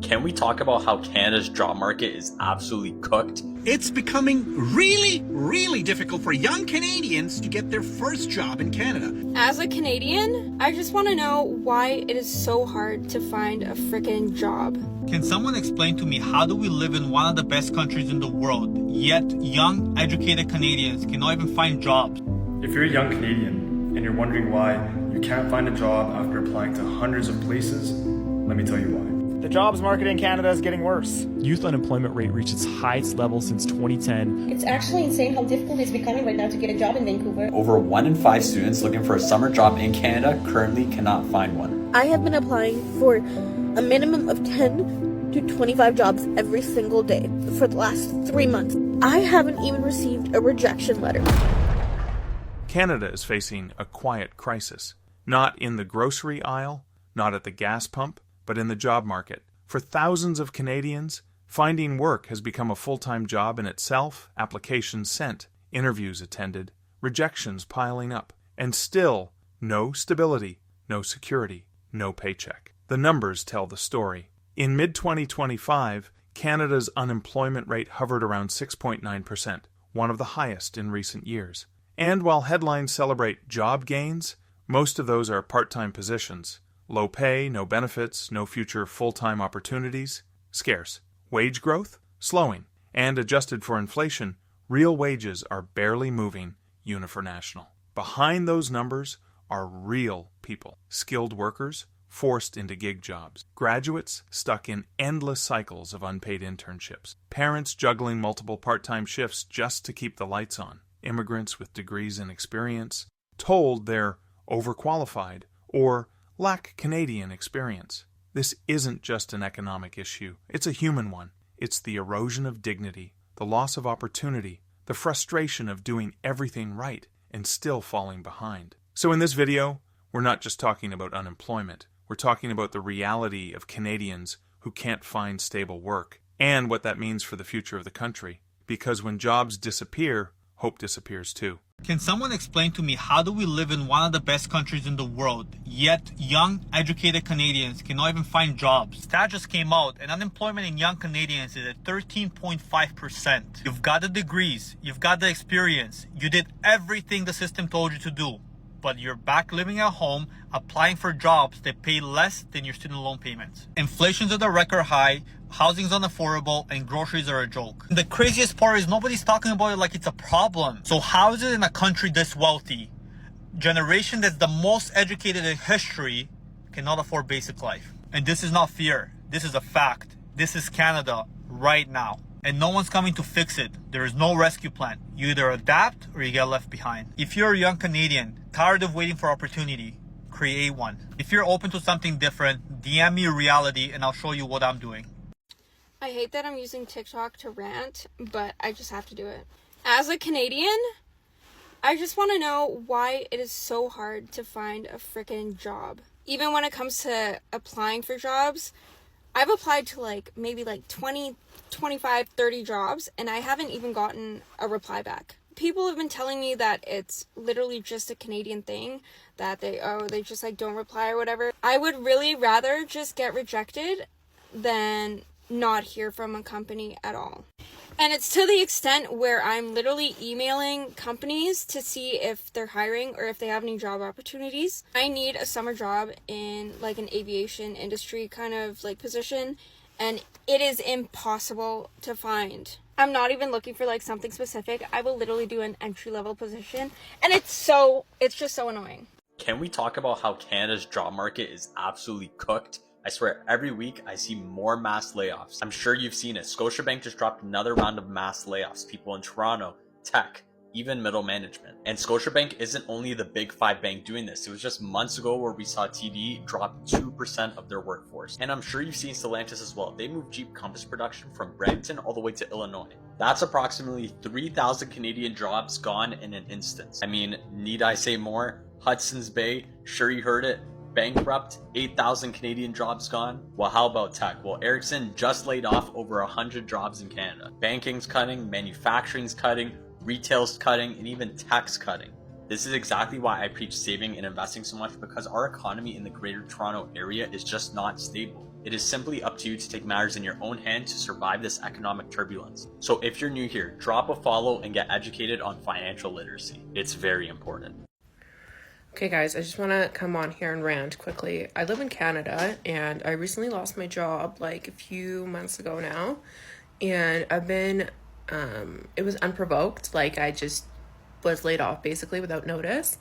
Can we talk about how Canada's job market is absolutely cooked? It's becoming really difficult for young Canadians to get their first job in Canada. As a Canadian, I just want to know why it is so hard to find a freaking job. Can someone explain to me how do we live in one of the best countries in the world, yet young, educated Canadians cannot even find jobs? If you're a young Canadian and you're wondering why you can't find a job after applying to hundreds of places, let me tell you why. The jobs market in Canada is getting worse. Youth unemployment rate reached its highest level since 2010. It's actually insane how difficult it's becoming right now to get a job in Vancouver. Over 1 in 5 students looking for a summer job in Canada currently cannot find one. I have been applying for a minimum of 10 to 25 jobs every single day for the last 3 months. I haven't even received a rejection letter. Canada is facing a quiet crisis, not in the grocery aisle, not at the gas pump, but in the job market. For thousands of Canadians, finding work has become a full-time job in itself, applications sent, interviews attended, rejections piling up, and still no stability, no security, no paycheck. The numbers tell the story. In mid-2025, Canada's unemployment rate hovered around 6.9%, one of the highest in recent years. And while headlines celebrate job gains, most of those are part-time positions. Low pay, no benefits, no future full-time opportunities, scarce. Wage growth, slowing. And adjusted for inflation, real wages are barely moving unifornational. Behind those numbers are real people, skilled workers forced into gig jobs, graduates stuck in endless cycles of unpaid internships, parents juggling multiple part-time shifts just to keep the lights on, immigrants with degrees and experience, told they're overqualified or lack Canadian experience. This isn't just an economic issue, it's a human one. It's the erosion of dignity, the loss of opportunity, the frustration of doing everything right and still falling behind. So in this video, we're not just talking about unemployment, we're talking about the reality of Canadians who can't find stable work and what that means for the future of the country. Because when jobs disappear, hope disappears too. Can someone explain to me how do we live in one of the best countries in the world, yet young, educated Canadians cannot even find jobs? Stat just came out and unemployment in young Canadians is at 13.5%. You've got the degrees, you've got the experience, you did everything the system told you to do, but you're back living at home, applying for jobs that pay less than your student loan payments. Inflation's at a record high, housing's unaffordable, and groceries are a joke. The craziest part is nobody's talking about it like it's a problem. So how is it in a country this wealthy, generation that's the most educated in history, cannot afford basic life? And this is not fear. This is a fact. This is Canada right now. And no one's coming to fix it. There is no rescue plan. You either adapt or you get left behind. If you're a young Canadian, tired of waiting for opportunity, create one. If you're open to something different, DM me reality and I'll show you what I'm doing. I hate that I'm using TikTok to rant, but I just have to do it. As a Canadian, I just want to know why it is so hard to find a freaking job. Even when it comes to applying for jobs, I've applied to maybe 20, 25, 30 jobs, and I haven't even gotten a reply back. People have been telling me that it's literally just a Canadian thing, that they just don't reply or whatever. I would really rather just get rejected than not hear from a company at all. And it's to the extent where I'm literally emailing companies to see if they're hiring or if they have any job opportunities. I need a summer job in an aviation industry kind of position, and it is impossible to find. I'm not even looking for something specific. I will literally do an entry-level position, and it's just so annoying. Can we talk about how Canada's job market is absolutely cooked? I swear every week I see more mass layoffs. I'm sure you've seen it. Scotiabank just dropped another round of mass layoffs. People in Toronto, tech, even middle management. And Scotiabank isn't only the big 5 bank doing this. It was just months ago where we saw TD drop 2% of their workforce. And I'm sure you've seen Stellantis as well. They moved Jeep Compass production from Brampton all the way to Illinois. That's approximately 3,000 Canadian jobs gone in an instance. I mean, need I say more? Hudson's Bay, sure you heard it. Bankrupt, 8,000 Canadian jobs gone. Well, how about tech? Well, Ericsson just laid off over 100 jobs in Canada. Banking's cutting, manufacturing's cutting, retail's cutting, and even tech's cutting. This is exactly why I preach saving and investing so much, because our economy in the Greater Toronto area is just not stable. It is simply up to you to take matters in your own hand to survive this economic turbulence. So if you're new here, drop a follow and get educated on financial literacy. It's very important. Okay guys, I just want to come on here and rant quickly. I live in Canada and I recently lost my job like a few months ago now. And I've been, it was unprovoked. Like I just was laid off basically without notice.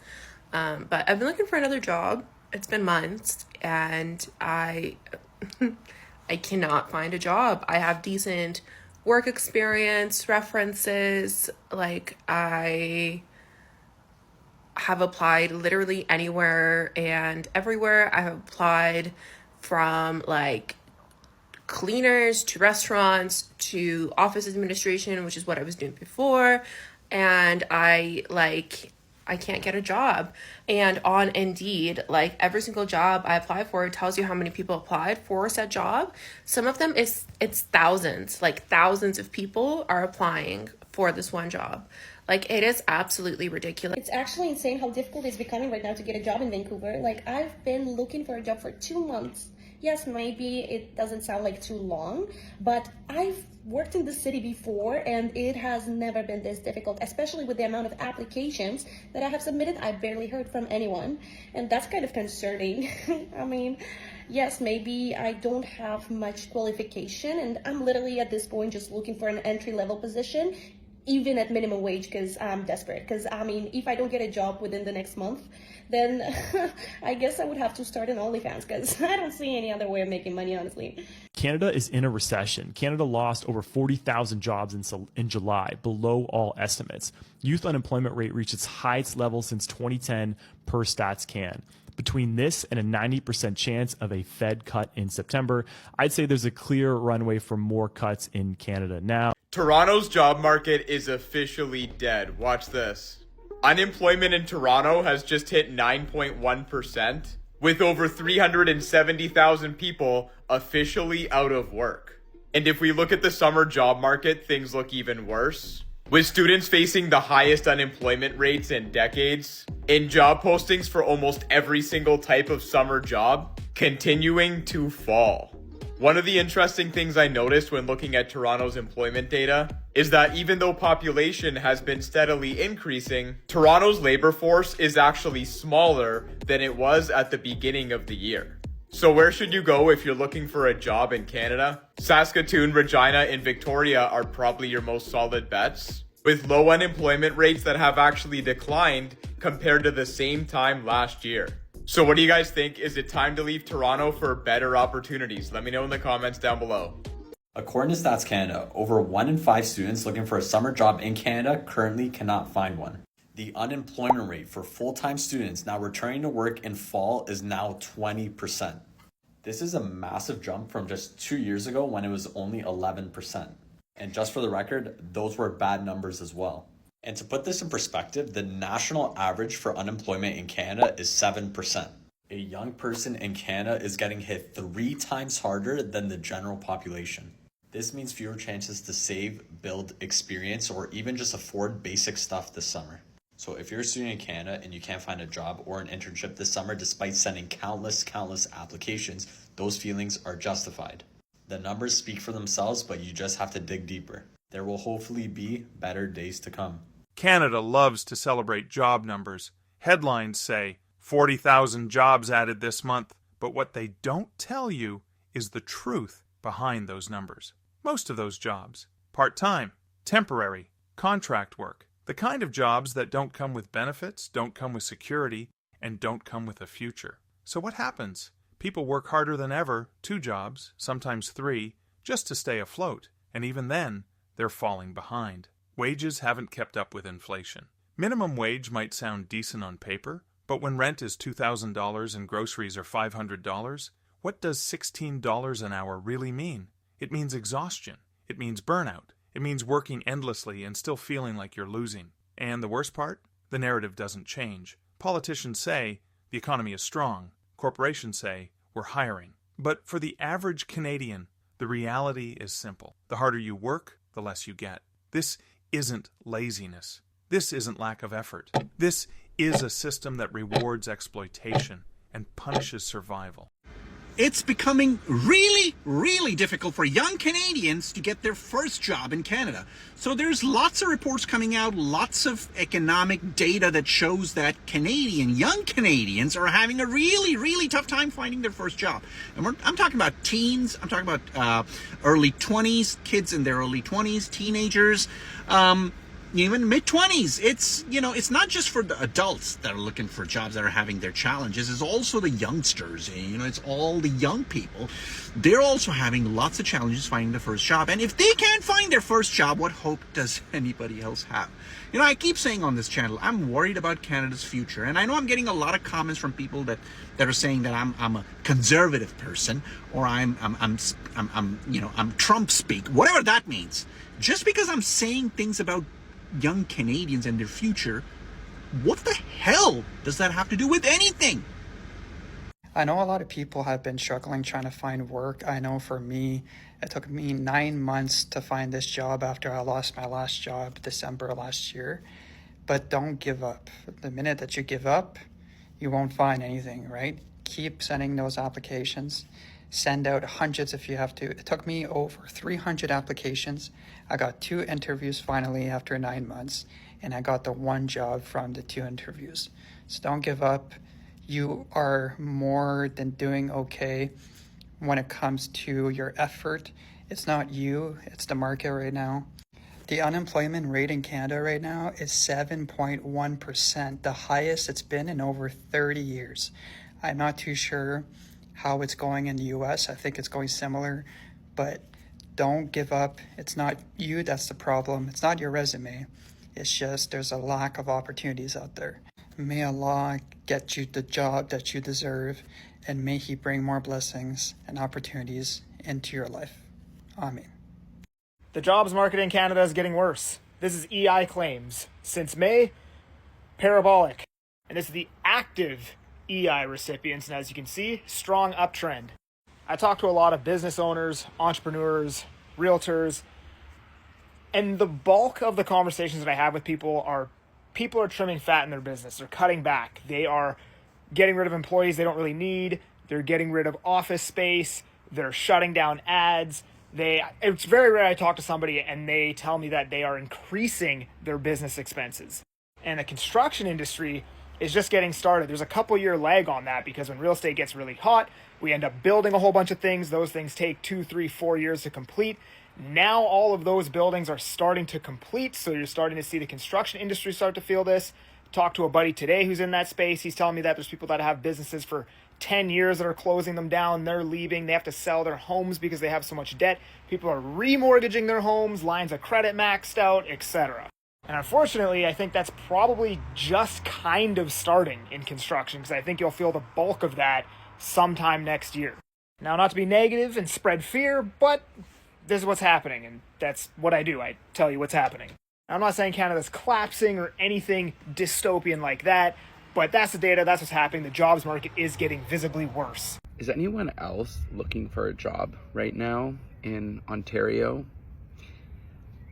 But I've been looking for another job. It's been months and I cannot find a job. I have decent work experience, references, like I have applied literally anywhere and everywhere. I have applied from like cleaners to restaurants to office administration, which is what I was doing before. And I can't get a job. And on Indeed, like every single job I apply for, it tells you how many people applied for said job. Some of them it's thousands, like thousands of people are applying for this one job. Like it is absolutely ridiculous. It's actually insane how difficult it's becoming right now to get a job in Vancouver. Like I've been looking for a job for 2 months. Yes, maybe it doesn't sound like too long, but I've worked in the city before and it has never been this difficult, especially with the amount of applications that I have submitted. I barely heard from anyone, and that's kind of concerning. I mean, yes, maybe I don't have much qualification and I'm literally at this point just looking for an entry-level position, even at minimum wage, because I'm desperate. Because I mean, if I don't get a job within the next month, then I guess I would have to start an OnlyFans, because I don't see any other way of making money, honestly. Canada is in a recession. Canada lost over 40,000 jobs in July, below all estimates. Youth unemployment rate reached its highest level since 2010 per StatsCan. Between this and a 90% chance of a Fed cut in September, I'd say there's a clear runway for more cuts in Canada now. Toronto's job market is officially dead. Watch this. Unemployment in Toronto has just hit 9.1%, with over 370,000 people officially out of work. And if we look at the summer job market, things look even worse, with students facing the highest unemployment rates in decades, and job postings for almost every single type of summer job continuing to fall. One of the interesting things I noticed when looking at Toronto's employment data is that even though population has been steadily increasing, Toronto's labor force is actually smaller than it was at the beginning of the year. So where should you go if you're looking for a job in Canada? Saskatoon, Regina, and Victoria are probably your most solid bets, with low unemployment rates that have actually declined compared to the same time last year. So what do you guys think? Is it time to leave Toronto for better opportunities? Let me know in the comments down below. According to Stats Canada, over 1 in 5 students looking for a summer job in Canada currently cannot find one. The unemployment rate for full-time students now returning to work in fall is now 20%. This is a massive jump from just 2 years ago when it was only 11%. And just for the record, those were bad numbers as well. And to put this in perspective, the national average for unemployment in Canada is 7%. A young person in Canada is getting hit 3 times harder than the general population. This means fewer chances to save, build experience, or even just afford basic stuff this summer. So if you're a student in Canada and you can't find a job or an internship this summer despite sending countless applications, those feelings are justified. The numbers speak for themselves, but you just have to dig deeper. There will hopefully be better days to come. Canada loves to celebrate job numbers. Headlines say 40,000 jobs added this month, but what they don't tell you is the truth behind those numbers. Most of those jobs, part-time, temporary, contract work, the kind of jobs that don't come with benefits, don't come with security, and don't come with a future. So what happens? People work harder than ever, 2 jobs, sometimes 3, just to stay afloat, and even then, they're falling behind. Wages haven't kept up with inflation. Minimum wage might sound decent on paper, but when rent is $2,000 and groceries are $500, what does $16 an hour really mean? It means exhaustion. It means burnout. It means working endlessly and still feeling like you're losing. And the worst part? The narrative doesn't change. Politicians say the economy is strong. Corporations say we're hiring. But for the average Canadian, the reality is simple. The harder you work, the less you get. This isn't laziness. This isn't lack of effort. This is a system that rewards exploitation and punishes survival. It's becoming really, really difficult for young Canadians to get their first job in Canada. So there's lots of reports coming out, lots of economic data that shows that young Canadians are having a really, really tough time finding their first job. And I'm talking about teens, I'm talking about early 20s, kids in their early 20s, teenagers, even mid-20s. It's not just for the adults that are looking for jobs that are having their challenges. It's also the youngsters. It's all the young people. They're also having lots of challenges finding the first job. And if they can't find their first job, what hope does anybody else have? I keep saying on this channel, I'm worried about Canada's future. And I know I'm getting a lot of comments from people that are saying that I'm a conservative person, or I'm Trump speak, whatever that means. Just because I'm saying things about young Canadians and their future, what the hell does that have to do with anything? I know a lot of people have been struggling trying to find work. I know for me, it took me 9 months to find this job after I lost my last job December last year. But don't give up. The minute that you give up, you won't find anything, right? Keep sending those applications. Send out hundreds if you have to. It took me over 300 applications. I got 2 interviews finally after 9 months, and I got the 1 job from the 2 interviews. So don't give up. You are more than doing okay when it comes to your effort. It's not you, it's the market right now. The unemployment rate in Canada right now is 7.1%, the highest it's been in over 30 years. I'm not too sure how it's going in the US. I think it's going similar, but don't give up. It's not you that's the problem. It's not your resume. It's just there's a lack of opportunities out there. May Allah get you the job that you deserve, and may He bring more blessings and opportunities into your life. Amen. The jobs market in Canada is getting worse. This is EI claims. Since May, parabolic. And this is the active EI recipients, and as you can see, strong uptrend. I talk to a lot of business owners, entrepreneurs, realtors, and the bulk of the conversations that I have with people are trimming fat in their business. They're cutting back. They are getting rid of employees they don't really need. They're getting rid of office space. They're shutting down ads. It's very rare I talk to somebody and they tell me that they are increasing their business expenses. And the construction industry is just getting started. There's a couple-year lag on that because when real estate gets really hot, we end up building a whole bunch of things. Those things take 2, 3, 4 years to complete. Now all of those buildings are starting to complete, so you're starting to see the construction industry start to feel this. Talked to a buddy today who's in that space. He's telling me that there's people that have businesses for 10 years that are closing them down. They're leaving. They have to sell their homes because they have so much debt. People are remortgaging their homes, lines of credit maxed out, etc. And unfortunately, I think that's probably just kind of starting in construction, because I think you'll feel the bulk of that sometime next year. Now, not to be negative and spread fear, but this is what's happening, and that's what I do. I tell you what's happening. I'm not saying Canada's collapsing or anything dystopian like that, but that's the data, that's what's happening. The jobs market is getting visibly worse. Is anyone else looking for a job right now in Ontario?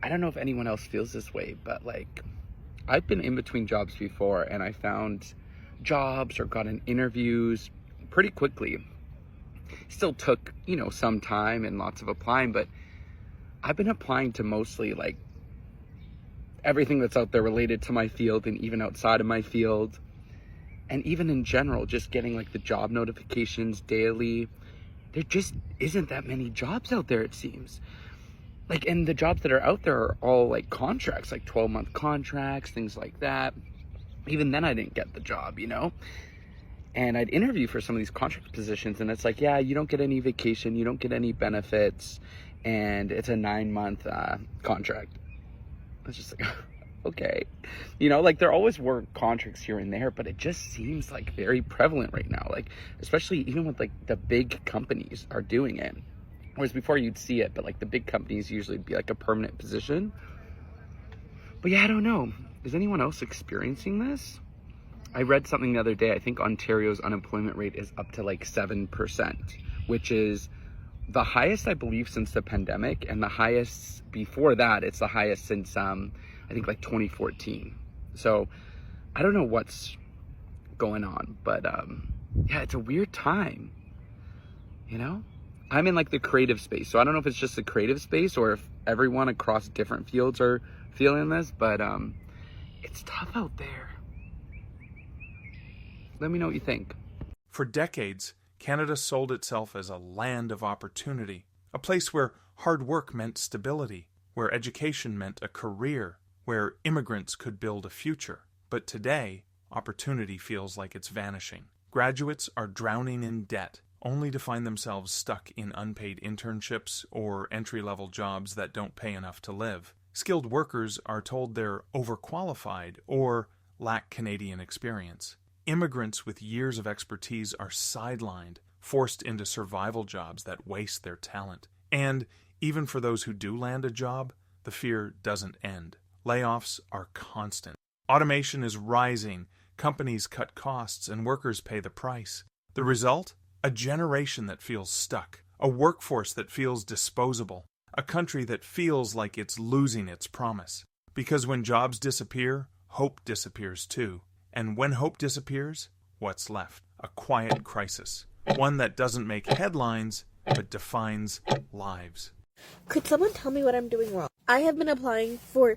I don't know if anyone else feels this way, but I've been in between jobs before and I found jobs or gotten interviews pretty quickly. Still took, some time and lots of applying, but I've been applying to mostly everything that's out there related to my field and even outside of my field. And even in general, just getting the job notifications daily. There just isn't that many jobs out there, it seems. And the jobs that are out there are all contracts, 12-month contracts, things like that. Even then I didn't get the job, And I'd interview for some of these contract positions and it's yeah, you don't get any vacation, you don't get any benefits, and it's a 9-month contract. It's just okay. There always were contracts here and there, but it just seems very prevalent right now. Especially even with the big companies are doing it. Whereas before you'd see it, but the big companies usually be a permanent position. But yeah, I don't know. Is anyone else experiencing this? I read something the other day. I think Ontario's unemployment rate is up to 7%, which is the highest, I believe, since the pandemic, and the highest before that, it's the highest since, I think 2014. So I don't know what's going on, but yeah, it's a weird time. you know? I'm in like the creative space, so I don't know if it's just the creative space or if everyone across different fields are feeling this, but it's tough out there. Let me know what you think. For decades, Canada sold itself as a land of opportunity, a place where hard work meant stability, where education meant a career, where immigrants could build a future. But today, opportunity feels like it's vanishing. Graduates are drowning in debt, only to find themselves stuck in unpaid internships or entry-level jobs that don't pay enough to live. Skilled workers are told they're overqualified or lack Canadian experience. Immigrants with years of expertise are sidelined, forced into survival jobs that waste their talent. And even for those who do land a job, the fear doesn't end. Layoffs are constant. Automation is rising, companies cut costs, and workers pay the price. The result? A generation that feels stuck, a workforce that feels disposable, a country that feels like it's losing its promise. Because when jobs disappear, hope disappears too. And when hope disappears, what's left? A quiet crisis. One that doesn't make headlines, but defines lives. Could someone tell me what I'm doing wrong? I have been applying for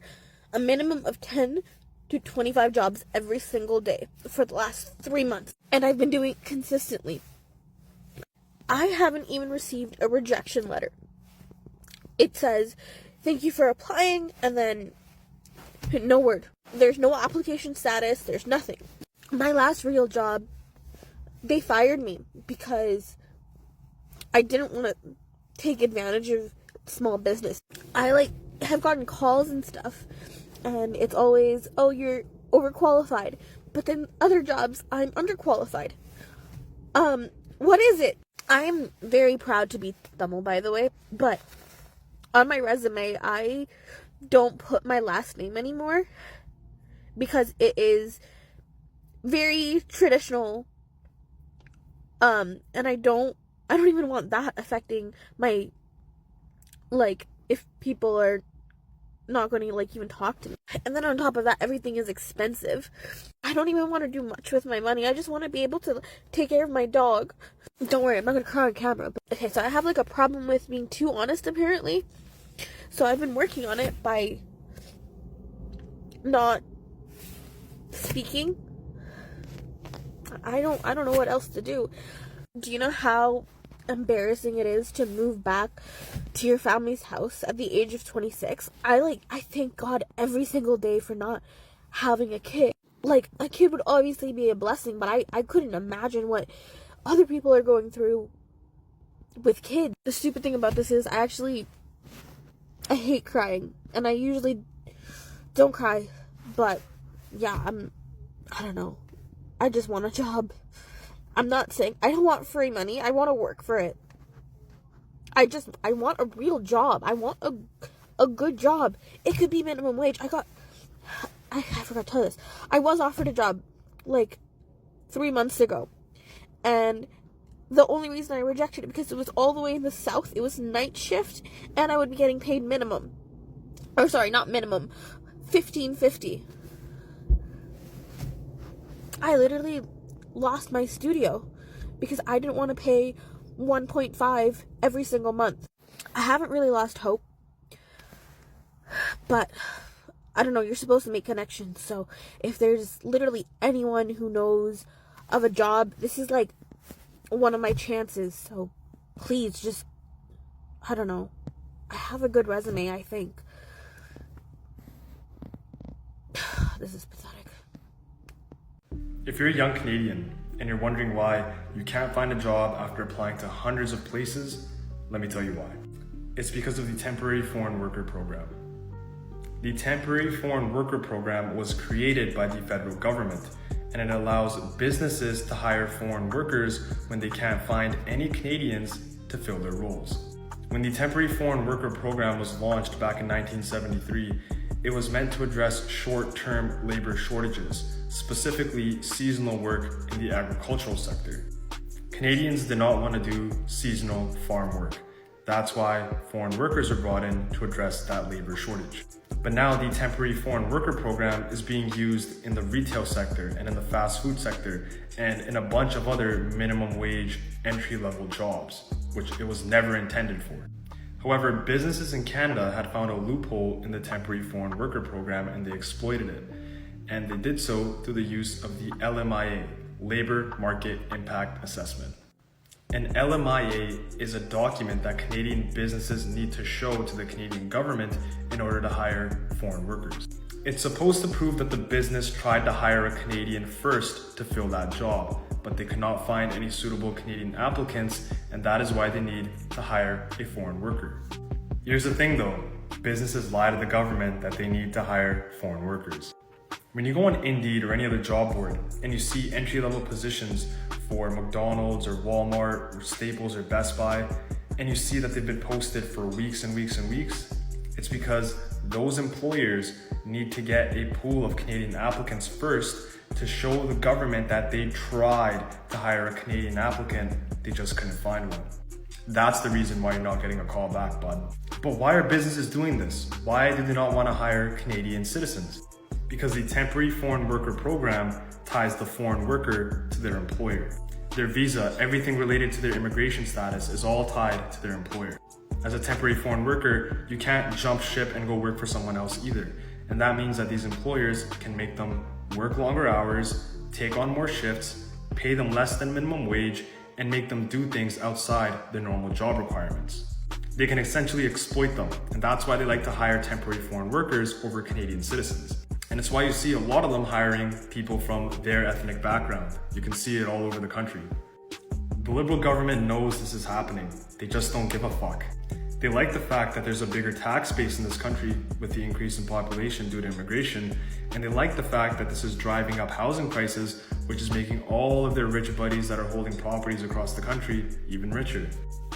a minimum of 10 to 25 jobs every single day for the last 3 months. And I've been doing it consistently. I haven't even received a rejection letter. It says, thank you for applying, and then no word. There's no application status, there's nothing. My last real job, they fired me because I didn't want to take advantage of small business. I have gotten calls and stuff, and it's always, oh, you're overqualified. But then other jobs, I'm underqualified. What is it? I am very proud to be Tamil, by the way, but on my resume, I don't put my last name anymore because it is very traditional, and I don't even want that affecting my, if people are not going to, even talk to me. And then on top of that, everything is expensive. I don't even want to do much with my money. I just want to be able to take care of my dog. Don't worry, I'm not going to cry on camera. Okay, so I have, a problem with being too honest, apparently. So I've been working on it by not speaking. I don't know what else to do. Do you know how embarrassing it is to move back to your family's house at the age of 26? I thank God every single day for not having a kid. A kid would obviously be a blessing, but I couldn't imagine what other people are going through with kids. The stupid thing about this is I hate crying, and I usually don't cry, but yeah, I don't know. I just want a job. I'm not saying I don't want free money. I want to work for it. I want a real job. I want a good job. It could be minimum wage. I forgot to tell you this. I was offered a job 3 months ago, and the only reason I rejected it because it was all the way in the south. It was night shift, and I would be getting paid minimum. Or sorry, not minimum. $15.50. I literally lost my studio because I didn't want to pay $1.5 every single month. I haven't really lost hope, but I don't know, you're supposed to make connections, so if there's literally anyone who knows of a job, this is one of my chances, so please just, I don't know, I have a good resume, I think. This is pathetic. If you're a young Canadian and you're wondering why you can't find a job after applying to hundreds of places, let me tell you why. It's because of the Temporary Foreign Worker Program. The Temporary Foreign Worker Program was created by the federal government, and it allows businesses to hire foreign workers when they can't find any Canadians to fill their roles. When the Temporary Foreign Worker Program was launched back in 1973, it was meant to address short-term labor shortages, specifically seasonal work in the agricultural sector. Canadians did not want to do seasonal farm work. That's why foreign workers are brought in to address that labor shortage. But now the temporary foreign worker program is being used in the retail sector and in the fast food sector and in a bunch of other minimum wage entry-level jobs, which it was never intended for. However, businesses in Canada had found a loophole in the temporary foreign worker program and they exploited it. And they did so through the use of the LMIA, Labor Market Impact Assessment. An LMIA is a document that Canadian businesses need to show to the Canadian government in order to hire foreign workers. It's supposed to prove that the business tried to hire a Canadian first to fill that job, but they could not find any suitable Canadian applicants, and that is why they need to hire a foreign worker. Here's the thing though, businesses lie to the government that they need to hire foreign workers. When you go on Indeed or any other job board and you see entry-level positions for McDonald's or Walmart or Staples or Best Buy, and you see that they've been posted for weeks and weeks and weeks, it's because those employers need to get a pool of Canadian applicants first to show the government that they tried to hire a Canadian applicant, they just couldn't find one. That's the reason why you're not getting a call back, bud. But why are businesses doing this? Why do they not want to hire Canadian citizens? Because the temporary foreign worker program ties the foreign worker to their employer. Their visa, everything related to their immigration status is all tied to their employer. As a temporary foreign worker, you can't jump ship and go work for someone else either. And that means that these employers can make them work longer hours, take on more shifts, pay them less than minimum wage, and make them do things outside their normal job requirements. They can essentially exploit them, and that's why they like to hire temporary foreign workers over Canadian citizens. And it's why you see a lot of them hiring people from their ethnic background. You can see it all over the country. The Liberal government knows this is happening. They just don't give a fuck. They like the fact that there's a bigger tax base in this country with the increase in population due to immigration, and they like the fact that this is driving up housing prices, which is making all of their rich buddies that are holding properties across the country even richer.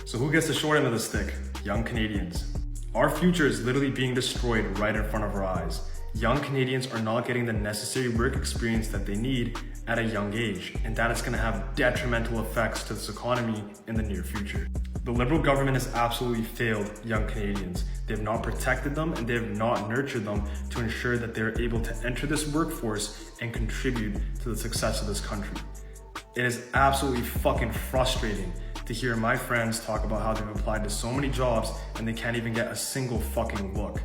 So who gets the short end of the stick? Young Canadians. Our future is literally being destroyed right in front of our eyes. Young Canadians are not getting the necessary work experience that they need at a young age, and that is going to have detrimental effects to this economy in the near future. The Liberal government has absolutely failed young Canadians. They have not protected them and they have not nurtured them to ensure that they're able to enter this workforce and contribute to the success of this country. It is absolutely fucking frustrating to hear my friends talk about how they've applied to so many jobs and they can't even get a single fucking look.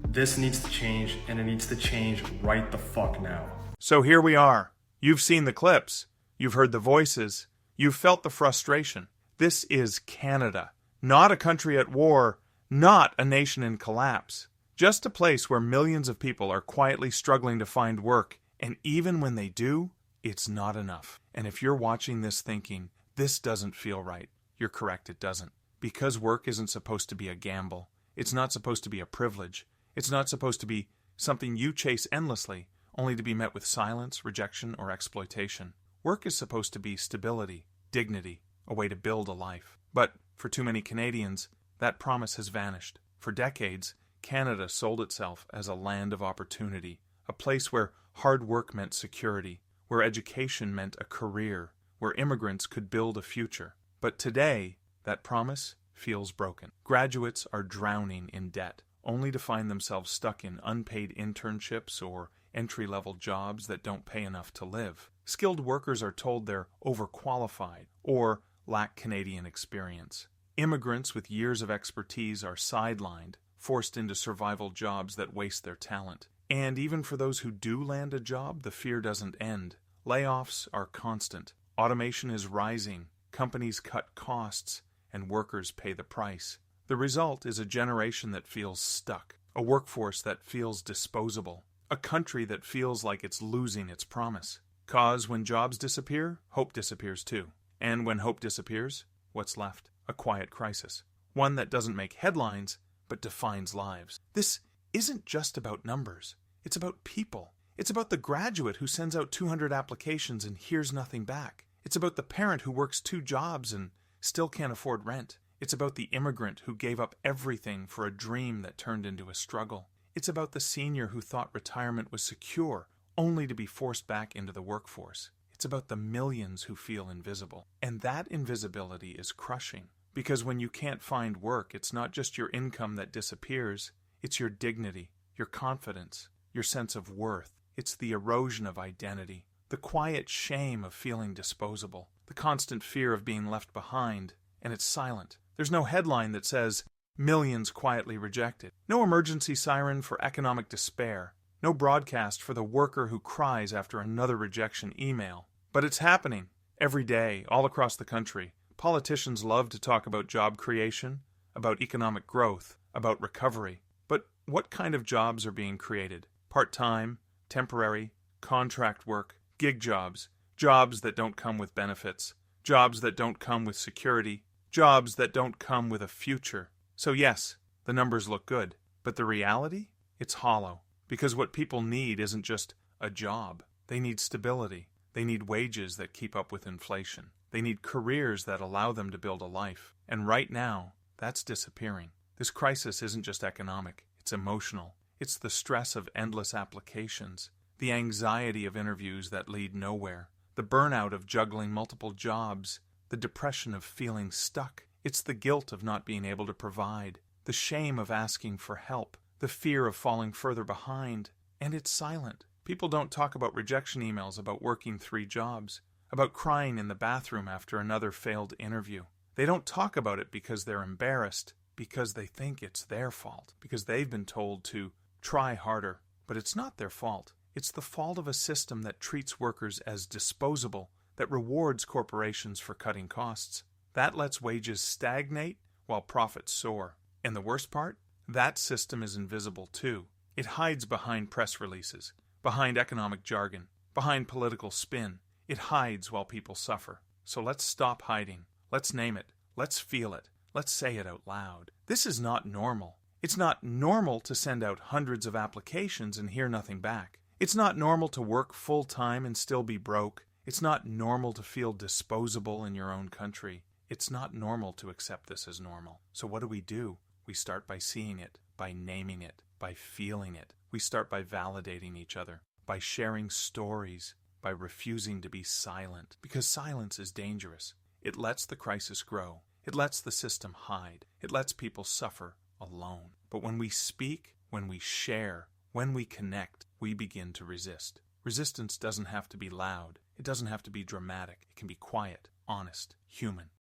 This needs to change, and it needs to change right the fuck now. So here we are. You've seen the clips. You've heard the voices. You've felt the frustration. This is Canada. Not a country at war. Not a nation in collapse. Just a place where millions of people are quietly struggling to find work. And even when they do, it's not enough. And if you're watching this thinking, this doesn't feel right, you're correct, it doesn't. Because work isn't supposed to be a gamble. It's not supposed to be a privilege. It's not supposed to be something you chase endlessly, only to be met with silence, rejection, or exploitation. Work is supposed to be stability, dignity, a way to build a life. But for too many Canadians, that promise has vanished. For decades, Canada sold itself as a land of opportunity, a place where hard work meant security, where education meant a career, where immigrants could build a future. But today, that promise feels broken. Graduates are drowning in debt, only to find themselves stuck in unpaid internships or entry-level jobs that don't pay enough to live. Skilled workers are told they're overqualified or lack Canadian experience. Immigrants with years of expertise are sidelined, forced into survival jobs that waste their talent. And even for those who do land a job, the fear doesn't end. Layoffs are constant. Automation is rising. Companies cut costs, and workers pay the price. The result is a generation that feels stuck, a workforce that feels disposable, a country that feels like it's losing its promise. 'Cause when jobs disappear, hope disappears too. And when hope disappears, what's left? A quiet crisis. One that doesn't make headlines, but defines lives. This isn't just about numbers. It's about people. It's about the graduate who sends out 200 applications and hears nothing back. It's about the parent who works 2 jobs and still can't afford rent. It's about the immigrant who gave up everything for a dream that turned into a struggle. It's about the senior who thought retirement was secure, only to be forced back into the workforce. It's about the millions who feel invisible. And that invisibility is crushing, because when you can't find work, it's not just your income that disappears, it's your dignity, your confidence, your sense of worth. It's the erosion of identity, the quiet shame of feeling disposable, the constant fear of being left behind, and it's silent. There's no headline that says, millions quietly rejected. No emergency siren for economic despair. No broadcast for the worker who cries after another rejection email. But it's happening every day, all across the country. Politicians love to talk about job creation, about economic growth, about recovery. But what kind of jobs are being created? Part-time, temporary, contract work, gig jobs, jobs that don't come with benefits, jobs that don't come with security, jobs that don't come with a future. So yes, the numbers look good, but the reality? It's hollow. Because what people need isn't just a job. They need stability. They need wages that keep up with inflation. They need careers that allow them to build a life. And right now, that's disappearing. This crisis isn't just economic. It's emotional. It's the stress of endless applications, the anxiety of interviews that lead nowhere, the burnout of juggling multiple jobs, the depression of feeling stuck. It's the guilt of not being able to provide, the shame of asking for help, the fear of falling further behind. And it's silent. People don't talk about rejection emails, about working 3 jobs, about crying in the bathroom after another failed interview. They don't talk about it because they're embarrassed, because they think it's their fault, because they've been told to try harder. But it's not their fault. It's the fault of a system that treats workers as disposable, that rewards corporations for cutting costs. That lets wages stagnate while profits soar. And the worst part? That system is invisible too. It hides behind press releases, behind economic jargon, behind political spin. It hides while people suffer. So let's stop hiding. Let's name it. Let's feel it. Let's say it out loud. This is not normal. It's not normal to send out hundreds of applications and hear nothing back. It's not normal to work full-time and still be broke. It's not normal to feel disposable in your own country. It's not normal to accept this as normal. So what do? We start by seeing it, by naming it, by feeling it. We start by validating each other, by sharing stories, by refusing to be silent. Because silence is dangerous. It lets the crisis grow. It lets the system hide. It lets people suffer alone. But when we speak, when we share, when we connect, we begin to resist. Resistance doesn't have to be loud. It doesn't have to be dramatic. It can be quiet, honest, human.